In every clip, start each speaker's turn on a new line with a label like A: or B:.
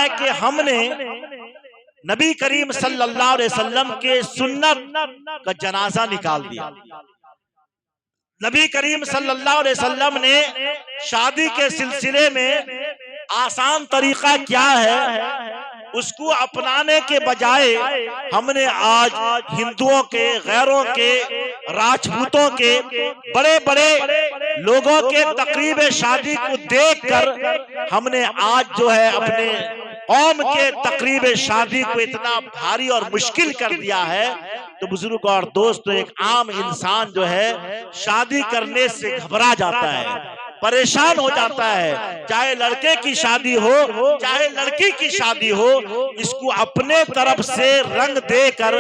A: رہا ہے کہ ہم نے نبی کریم صلی اللہ علیہ وسلم کے سنت کا جنازہ نکال دیا. نبی کریم صلی اللہ علیہ وسلم نے شادی کے سلسلے میں آسان طریقہ کیا ہے اس کو اپنانے کے بجائے ہم نے آج ہندوؤں کے، غیروں کے، راجپوتوں کے، بڑے بڑے لوگوں کے تقریب شادی کو دیکھ کر ہم نے آج جو ہے اپنے قوم کے تقریب شادی کو اتنا بھاری اور مشکل کر دیا ہے. تو بزرگ اور دوستو، ایک عام انسان جو ہے شادی کرنے سے گھبرا جاتا ہے، پریشان ہو جاتا ہے. چاہے لڑکے کی شادی ہو چاہے لڑکی کی شادی ہو، اس کو اپنے طرف سے رنگ دے کر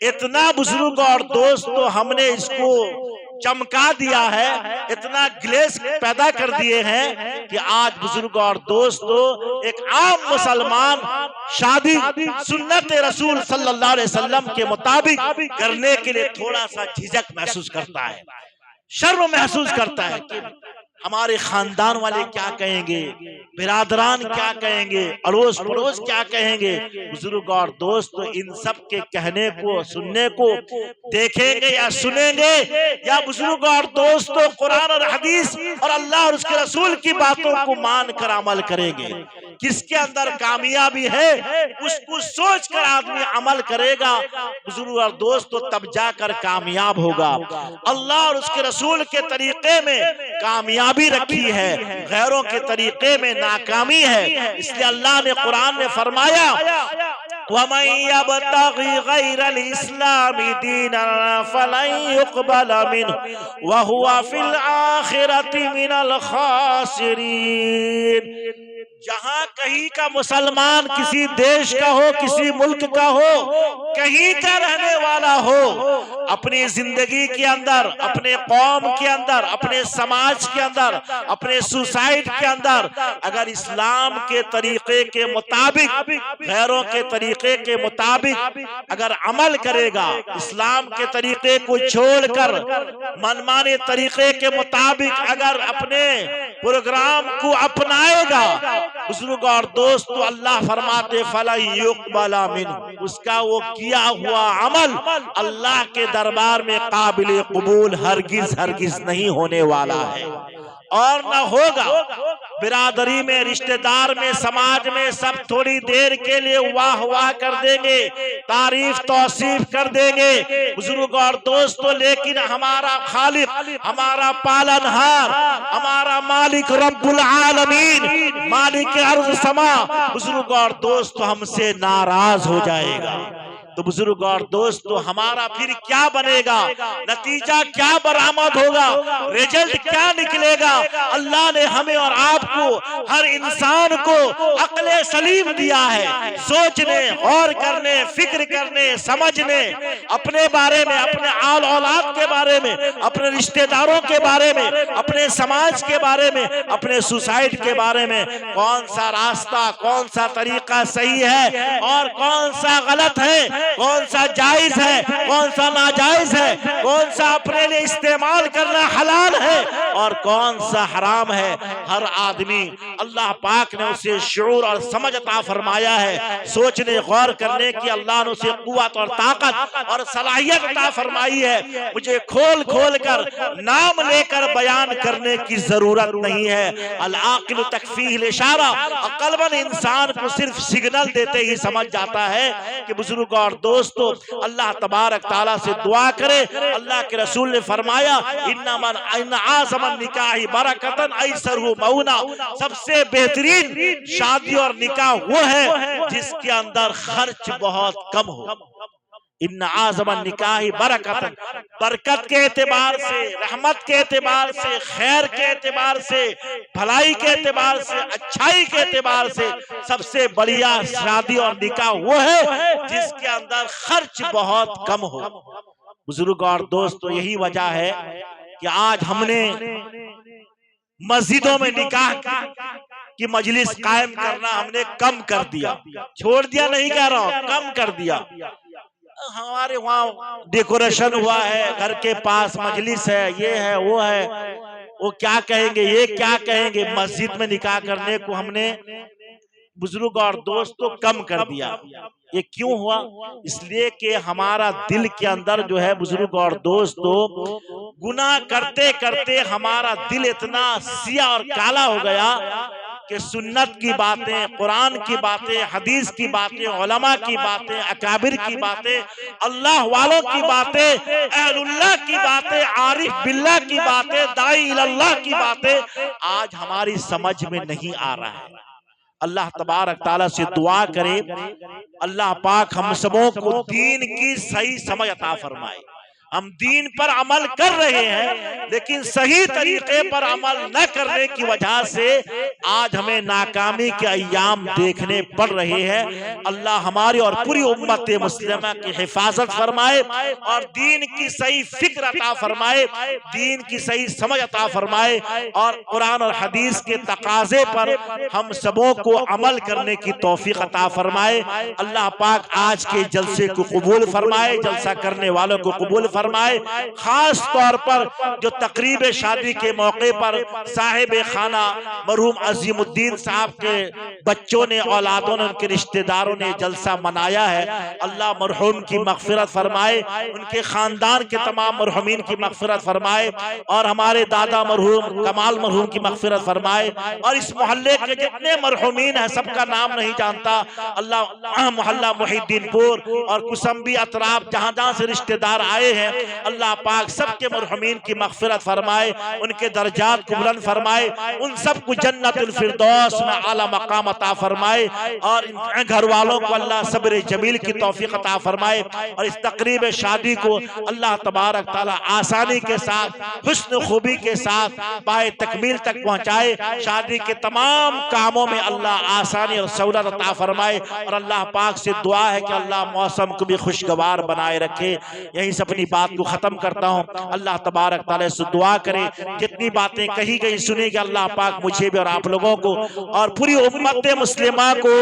A: اتنا بزرگ اور دوستو ہم نے اس کو چمکا دیا ہے، اتنا گلیس پیدا کر دیے ہیں کہ آج بزرگ اور دوستو ایک عام مسلمان شادی سنت رسول صلی اللہ علیہ وسلم کے مطابق کرنے کے لیے تھوڑا سا جھجک محسوس کرتا ہے، شرم محسوس کرتا ہے کہ ہمارے خاندان والے کیا کہیں گے، برادران کیا کہیں گے، اڑوس پڑوس کیا کہیں گے. بزرگ اور دوستو، ان سب کے کہنے کو سننے کو دیکھیں گے یا سنیں گے، یا بزرگ اور دوستو قرآن اور حدیث اور اللہ اور اس کے رسول کی باتوں کو مان کر عمل کریں گے. کس کے اندر کامیابی ہے اس کو سوچ کر آدمی عمل کرے گا بزرگ اور دوستو، تب جا کر کامیاب ہوگا. اللہ اور اس کے رسول کے طریقے میں کامیابی رکھی ہے، غیروں کے طریقے میں ناکامی ہے. اس لیے اللہ نے قرآن میں فرمایا وَمَن يَبْتَغِ غَيْرَ الْإِسْلَامِ دِينًا فَلَن يُقْبَلَ مِنْهُ وَهُوَ فِي الْآخِرَةِ مِنَ الْخَاسِرِينَ. جہاں کہیں کا مسلمان کسی دیش کا ہو، کسی ملک کا ہو، کہیں کا رہنے والا ہو، اپنی زندگی کے اندر، اپنے قوم کے اندر، اپنے سماج کے اندر، اپنے سوسائٹ کے اندر اگر اسلام کے طریقے کے مطابق، غیروں کے طریقے کے مطابق اگر عمل کرے گا، اسلام کے طریقے کو چھوڑ کر منمانے طریقے کے مطابق اگر اپنے پروگرام کو اپنائے گا، بزرگ اور دوستو اللہ فرماتے فَلَن يُقْبَلَ مِنْهُ، اس کا وہ کیا ہوا عمل اللہ کے دربار میں قابل قبول ہرگز ہرگز نہیں ہونے والا ہے اور نہ ہوگا. برادری میں، رشتہ دار میں، سماج میں سب تھوڑی دیر کے لیے واہ واہ کر دیں گے، تعریف توصیف کر دیں گے بزرگ اور دوستو، لیکن ہمارا خالق، ہمارا پالنہار، ہمارا مالک رب العالمین، مالک ارض سما بزرگ اور دوستو ہم سے ناراض ہو جائے گا. تو بزرگ اور دوستو ہمارا پھر کیا بنے گا، نتیجہ کیا برآمد ہوگا، ریزلٹ کیا نکلے گا. اللہ نے ہمیں اور آپ کو، ہر انسان کو عقل سلیم دیا ہے، سوچنے، غور کرنے، فکر کرنے، سمجھنے، اپنے بارے میں، اپنے آل اولاد کے بارے میں، اپنے رشتہ داروں کے بارے میں، اپنے سماج کے بارے میں، اپنے سوسائٹ کے بارے میں کون سا راستہ، کون سا طریقہ صحیح ہے اور کون سا غلط ہے، کون سا جائز ہے، کون سا ناجائز ہے، کون سا اپنے لیے استعمال کرنا حلال ہے اور کون سا حرام ہے. ہر آدمی اللہ پاک نے اسے شعور اور سمجھ عطا فرمایا ہے، سوچنے غور کرنے کی اللہ نے اسے قوت اور طاقت اور صلاحیت عطا فرمائی ہے. مجھے کھول کھول کر نام لے کر بیان کرنے کی ضرورت نہیں ہے. العاقل تکفیہ الاشارہ، عقل مند انسان کو صرف سگنل دیتے ہی سمجھ جاتا ہے کہ بزرگ اور دوستو اللہ تبارک تعالیٰ سے دعا کرے. اللہ کے رسول نے فرمایا ان اعظم النکاح برکتن ایسرہ مونا، سب سے بہترین شادی اور نکاح وہ ہے جس کے اندر خرچ بہت کم ہو. ان اعظم النکاح برکتن، برکت کے اعتبار سے، رحمت کے اعتبار سے، خیر کے اعتبار سے، بھلائی کے اعتبار سے، اچھائی کے اعتبار سے سب سے بڑھیا شادی اور نکاح وہ ہے جس کے اندر خرچ بہت کم ہو. بزرگ اور دوستو یہی وجہ ہے کہ آج ہم نے مسجدوں میں نکاح کی مجلس قائم کرنا ہم نے کم کر دیا، چھوڑ دیا نہیں کہہ رہا ہوں، کم کر دیا. ہمارے وہاں ڈیکوریشن ہوا ہے، گھر کے پاس مجلس ہے، یہ ہے وہ ہے، وہ کیا کہیں گے، یہ کیا کہیں گے. مسجد میں نکاح کرنے کو ہم نے بزرگ اور دوست تو کم کر دیا۔ یہ کیوں ہوا؟ اس لیے کہ ہمارا دل کے اندر جو ہے بزرگ اور دوست تو گناہ کرتے کرتے ہمارا دل اتنا سیاہ اور کالا ہو گیا کہ سنت کی باتیں، قرآن کی باتیں، حدیث کی باتیں، علماء کی باتیں، اکابر کی باتیں، اللہ والوں کی باتیں، اہل اللہ کی باتیں، عارف باللہ کی باتیں، داعی اللہ کی باتیں آج ہماری سمجھ میں نہیں آ رہا ہے۔ اللہ تبارک تعالیٰ سے دعا کرے اللہ پاک ہم سبوں کو دین کی صحیح سمجھ عطا فرمائے۔ ہم دین پر عمل کر رہے ہیں لیکن صحیح طریقے پر عمل نہ کرنے کی وجہ سے آج ہمیں ناکامی کے ایام دیکھنے پڑ رہے ہیں۔ اللہ ہماری اور پوری امت مسلمہ کی حفاظت فرمائے اور دین کی صحیح فکر عطا فرمائے، دین کی صحیح سمجھ عطا فرمائے اور قرآن اور حدیث کے تقاضے پر ہم سبوں کو عمل کرنے کی توفیق عطا فرمائے۔ اللہ پاک آج کے جلسے کو قبول فرمائے، جلسہ کرنے والوں کو قبول فرمائے۔ خاص طور پر جو تقریب شادی کے موقع پر صاحب خانہ مرحوم عظیم الدین صاحب کے بچوں نے، اولادوں نے، ان کے رشتہ داروں نے جلسہ منایا ہے، اللہ مرحوم کی مغفرت فرمائے، ان کے خاندان کے تمام مرحومین کی مغفرت فرمائے اور ہمارے دادا مرحوم کمال مرحوم کی مغفرت فرمائے اور اس محلے کے جتنے مرحومین ہیں سب کا نام نہیں جانتا، اللہ محلہ محی الدین پور اور کسمبی اطراف جہاں جہاں سے رشتہ دار آئے ہیں اللہ پاک سب کے مرحومین کی مغفرت فرمائے، ان کے درجات کو بلند فرمائے، ان سب کو جنت الفردوس میں اعلی مقام عطا فرمائے اور ان گھر والوں کو اللہ صبر جمیل کی توفیق عطا فرمائے اور اس تقریب شادی کو اللہ تبارک تعالی آسانی کے ساتھ، حسن خوبی کے ساتھ پائے تکمیل تک پہنچائے۔ شادی کے تمام کاموں میں اللہ آسانی اور سہولت عطا فرمائے اور اللہ پاک سے دعا ہے کہ اللہ موسم کو بھی خوشگوار بنائے رکھے۔ یہیں سے اپنی بات کو ختم کرتا ہوں۔ اللہ تبارک تعالیٰ سے دعا کرے جتنی باتیں کہی گئی سنی کہ اللہ پاک مجھے بھی اور آپ لوگوں کو اور پوری امت مسلمہ کو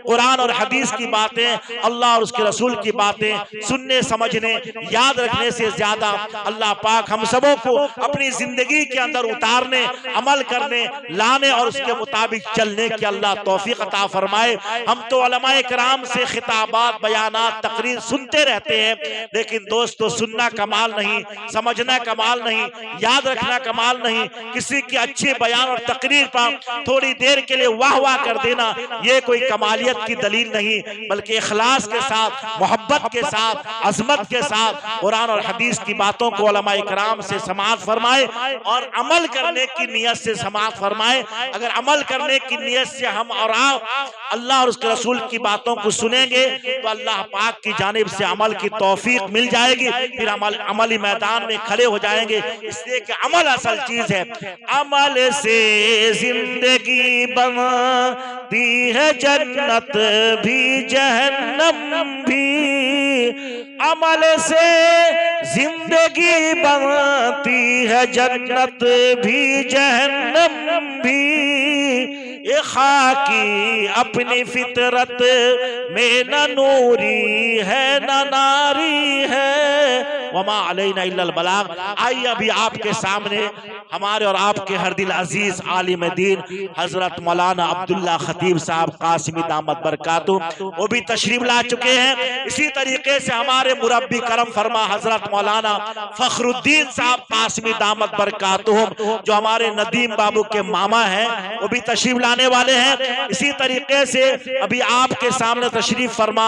A: قرآن اور حدیث کی باتیں، اللہ اور اس کے رسول کی باتیں سننے سمجھنے یاد رکھنے سے زیادہ اللہ پاک ہم سبوں کو اپنی زندگی کے اندر اتارنے، عمل کرنے، لانے اور اس کے مطابق چلنے کی اللہ توفیق عطا فرمائے۔ ہم تو علماء کرام سے خطابات، بیانات، تقریر سنتے رہتے ہیں لیکن دوستو سننا کمال نہیں، سمجھنا کمال نہیں، یاد رکھنا کمال نہیں، کسی کی اچھی بیان اور تقریر پر تھوڑی دیر کے لیے واہ واہ کر دینا یہ کوئی کمالیت کی دلیل نہیں، بلکہ اخلاص کے ساتھ، محبت کے ساتھ، عظمت کے ساتھ قرآن اور حدیث کی باتوں کو علماء کرام سے سماعت فرمائے اور عمل کرنے کی نیت سے سماعت فرمائے۔ اگر عمل کرنے کی نیت سے ہم اور آپ اللہ اور اس کے رسول کی باتوں کو سنیں گے تو اللہ پاک کی جانب سے عمل کی توفیق مل جائے گی، پھر عملی میدان میں کھڑے ہو جائیں گے، اس لیے کہ عمل اصل چیز ہے۔ عمل سے زندگی بنتی ہے جنت بھی جہنم بھی، عمل سے زندگی بنتی ہے جنت بھی جہنم بھی، یہ خاکی اپنی فطرت میں نہ نوری ہے نہ ناری ہے، وما علینا الا البلاغ۔ آئیے ابھی آپ کے سامنے ہمارے اور آپ کے ہر دل عزیز عالم دین حضرت مولانا عبداللہ خطیب صاحب قاسمی دامت برکاتہ وہ بھی تشریف لا چکے ہیں۔ اسی طریقے سے ہمارے مربی کرم فرما حضرت مولانا فخر الدین صاحب قاسمی دامت برکاتہ جو ہمارے ندیم بابو کے ماما ہیں وہ بھی تشریف لانے والے ہیں۔ اسی طریقے سے ابھی آپ کے سامنے تشریف فرما